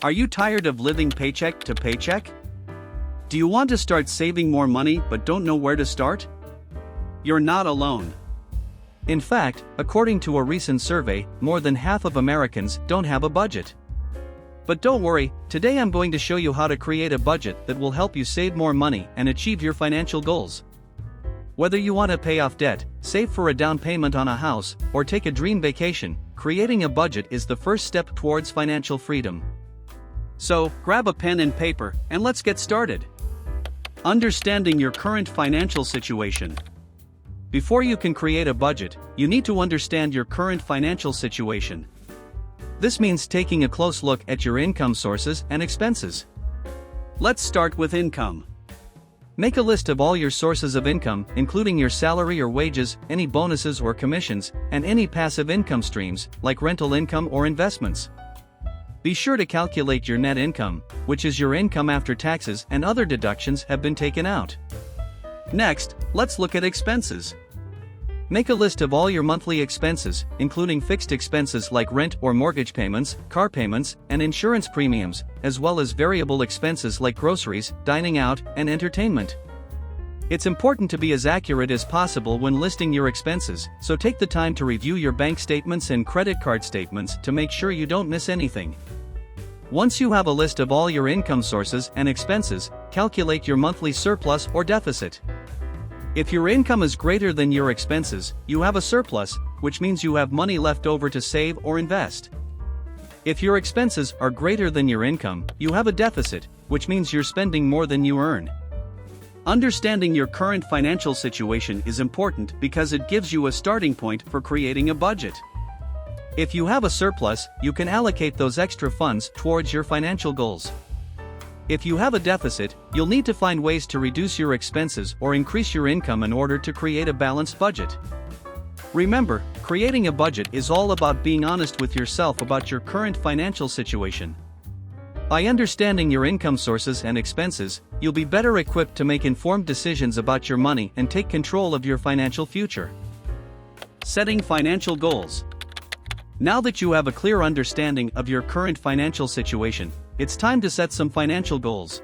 Are you tired of living paycheck to paycheck? Do you want to start saving more money but don't know where to start? You're not alone. In fact, according to a recent survey, more than half of Americans don't have a budget. But don't worry, today I'm going to show you how to create a budget that will help you save more money and achieve your financial goals. Whether you want to pay off debt, save for a down payment on a house, or take a dream vacation, creating a budget is the first step towards financial freedom. So, grab a pen and paper, and let's get started. Understanding your current financial situation. Before you can create a budget, you need to understand your current financial situation. This means taking a close look at your income sources and expenses. Let's start with income. Make a list of all your sources of income, including your salary or wages, any bonuses or commissions, and any passive income streams, like rental income or investments. Be sure to calculate your net income, which is your income after taxes and other deductions have been taken out. Next, let's look at expenses. Make a list of all your monthly expenses, including fixed expenses like rent or mortgage payments, car payments, and insurance premiums, as well as variable expenses like groceries, dining out, and entertainment. It's important to be as accurate as possible when listing your expenses, so take the time to review your bank statements and credit card statements to make sure you don't miss anything. Once you have a list of all your income sources and expenses, calculate your monthly surplus or deficit. If your income is greater than your expenses, you have a surplus, which means you have money left over to save or invest. If your expenses are greater than your income, you have a deficit, which means you're spending more than you earn. Understanding your current financial situation is important because it gives you a starting point for creating a budget. If you have a surplus, you can allocate those extra funds towards your financial goals. If you have a deficit, you'll need to find ways to reduce your expenses or increase your income in order to create a balanced budget. Remember, creating a budget is all about being honest with yourself about your current financial situation. By understanding your income sources and expenses, you'll be better equipped to make informed decisions about your money and take control of your financial future. Setting financial goals. Now that you have a clear understanding of your current financial situation, it's time to set some financial goals.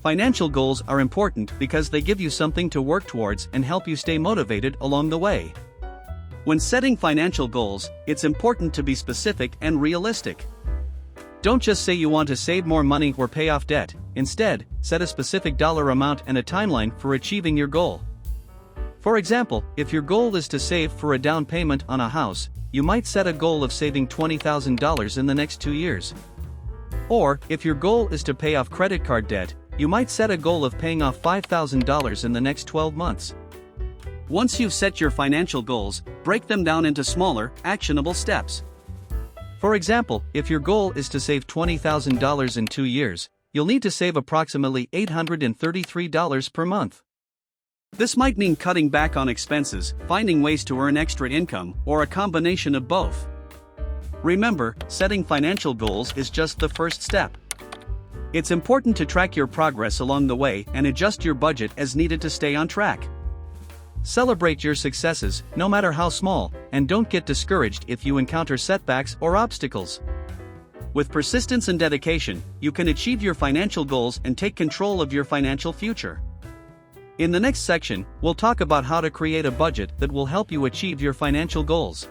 Financial goals are important because they give you something to work towards and help you stay motivated along the way. When setting financial goals, it's important to be specific and realistic. Don't just say you want to save more money or pay off debt. Instead, set a specific dollar amount and a timeline for achieving your goal. For example, if your goal is to save for a down payment on a house, you might set a goal of saving $20,000 in the next 2 years. Or, if your goal is to pay off credit card debt, you might set a goal of paying off $5,000 in the next 12 months. Once you've set your financial goals, break them down into smaller, actionable steps. For example, if your goal is to save $20,000 in 2 years, you'll need to save approximately $833 per month. This might mean cutting back on expenses, finding ways to earn extra income, or a combination of both. Remember, setting financial goals is just the first step. It's important to track your progress along the way and adjust your budget as needed to stay on track. Celebrate your successes, no matter how small, and don't get discouraged if you encounter setbacks or obstacles. With persistence and dedication, you can achieve your financial goals and take control of your financial future. In the next section, we'll talk about how to create a budget that will help you achieve your financial goals.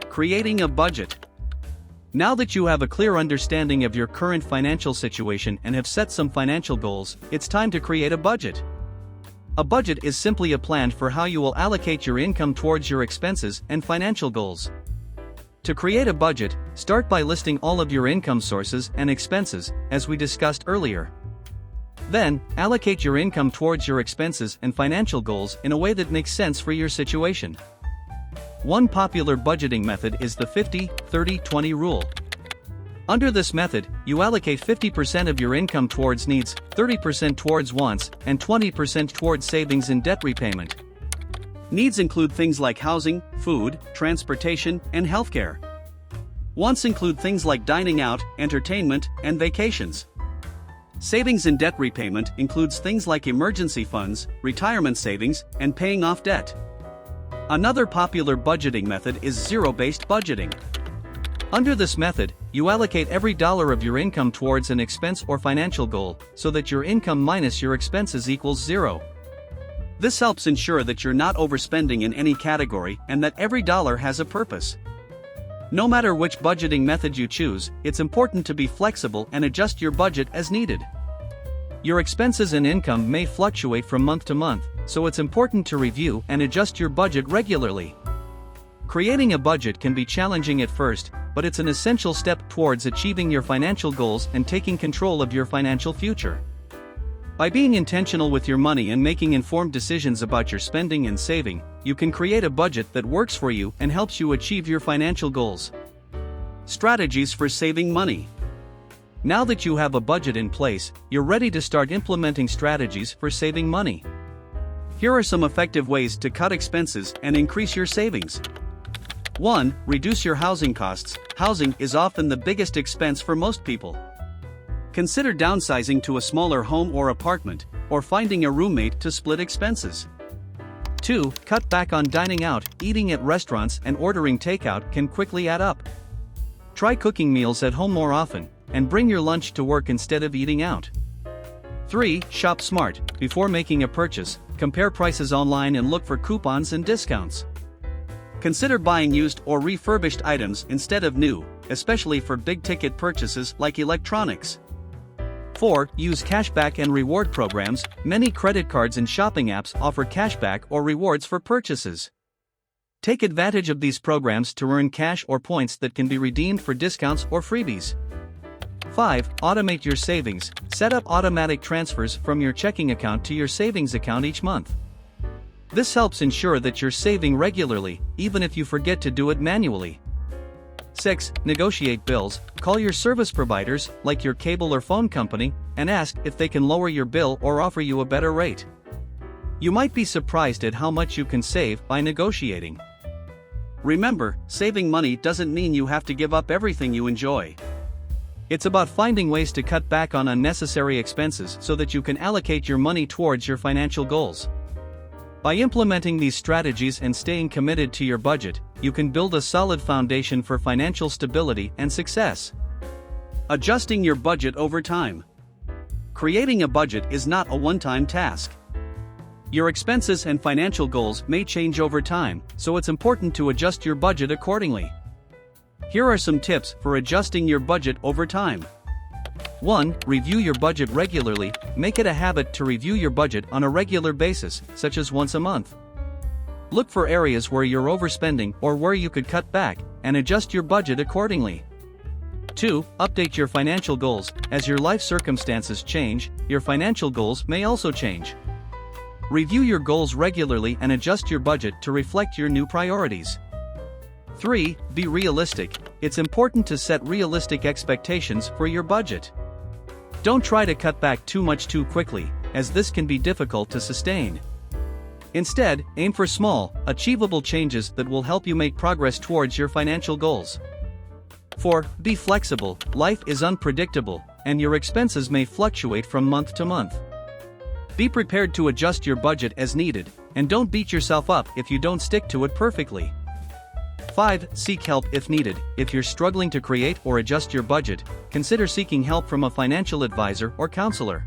Creating a budget. Now that you have a clear understanding of your current financial situation and have set some financial goals, it's time to create a budget. A budget is simply a plan for how you will allocate your income towards your expenses and financial goals. To create a budget, start by listing all of your income sources and expenses, as we discussed earlier. Then, allocate your income towards your expenses and financial goals in a way that makes sense for your situation. One popular budgeting method is the 50-30-20 rule. Under this method, you allocate 50% of your income towards needs, 30% towards wants, and 20% towards savings and debt repayment. Needs include things like housing, food, transportation, and healthcare. Wants include things like dining out, entertainment, and vacations. Savings and debt repayment includes things like emergency funds, retirement savings, and paying off debt. Another popular budgeting method is zero-based budgeting. Under this method, you allocate every dollar of your income towards an expense or financial goal, so that your income minus your expenses equals zero. This helps ensure that you're not overspending in any category and that every dollar has a purpose. No matter which budgeting method you choose, it's important to be flexible and adjust your budget as needed. Your expenses and income may fluctuate from month to month, so it's important to review and adjust your budget regularly. Creating a budget can be challenging at first, but it's an essential step towards achieving your financial goals and taking control of your financial future. By being intentional with your money and making informed decisions about your spending and saving, you can create a budget that works for you and helps you achieve your financial goals. Strategies for saving money. Now that you have a budget in place, you're ready to start implementing strategies for saving money. Here are some effective ways to cut expenses and increase your savings. 1. Reduce your housing costs. Housing is often the biggest expense for most people. Consider downsizing to a smaller home or apartment, or finding a roommate to split expenses. 2. Cut back on dining out. Eating at restaurants and ordering takeout can quickly add up. Try cooking meals at home more often, and bring your lunch to work instead of eating out. 3. Shop smart. Before making a purchase, compare prices online and look for coupons and discounts. Consider buying used or refurbished items instead of new, especially for big-ticket purchases like electronics. 4. Use cashback and reward programs. Many credit cards and shopping apps offer cashback or rewards for purchases. Take advantage of these programs to earn cash or points that can be redeemed for discounts or freebies. 5. Automate your savings. Set up automatic transfers from your checking account to your savings account each month. This helps ensure that you're saving regularly, even if you forget to do it manually. 6. Negotiate bills. Call your service providers, like your cable or phone company, and ask if they can lower your bill or offer you a better rate. You might be surprised at how much you can save by negotiating. Remember, saving money doesn't mean you have to give up everything you enjoy. It's about finding ways to cut back on unnecessary expenses so that you can allocate your money towards your financial goals. By implementing these strategies and staying committed to your budget, you can build a solid foundation for financial stability and success. Adjusting your budget over time. Creating a budget is not a one-time task. Your expenses and financial goals may change over time, so it's important to adjust your budget accordingly. Here are some tips for adjusting your budget over time. 1. Review your budget regularly. Make it a habit to review your budget on a regular basis, such as once a month. Look for areas where you're overspending or where you could cut back, and adjust your budget accordingly. 2. Update your financial goals. As your life circumstances change, your financial goals may also change. Review your goals regularly and adjust your budget to reflect your new priorities. 3. Be realistic. It's important to set realistic expectations for your budget. Don't try to cut back too much too quickly, as this can be difficult to sustain. Instead, aim for small, achievable changes that will help you make progress towards your financial goals. 4. Be flexible. Life is unpredictable, and your expenses may fluctuate from month to month. Be prepared to adjust your budget as needed, and don't beat yourself up if you don't stick to it perfectly. 5. Seek help if needed. If you're struggling to create or adjust your budget, consider seeking help from a financial advisor or counselor.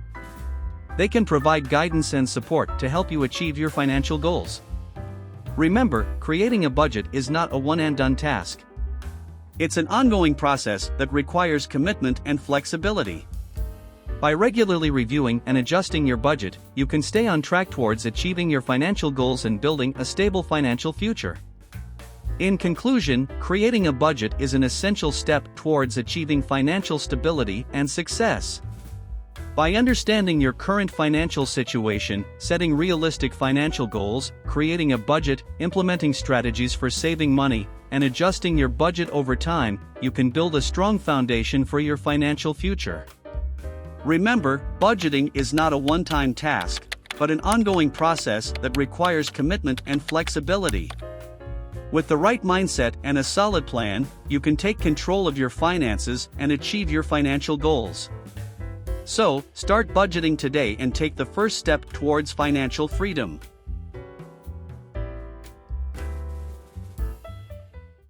They can provide guidance and support to help you achieve your financial goals. Remember, creating a budget is not a one-and-done task. It's an ongoing process that requires commitment and flexibility. By regularly reviewing and adjusting your budget, you can stay on track towards achieving your financial goals and building a stable financial future. In conclusion, creating a budget is an essential step towards achieving financial stability and success. By understanding your current financial situation, setting realistic financial goals, creating a budget, implementing strategies for saving money, and adjusting your budget over time, you can build a strong foundation for your financial future. Remember, budgeting is not a one-time task, but an ongoing process that requires commitment and flexibility. With the right mindset and a solid plan, you can take control of your finances and achieve your financial goals. So, start budgeting today and take the first step towards financial freedom.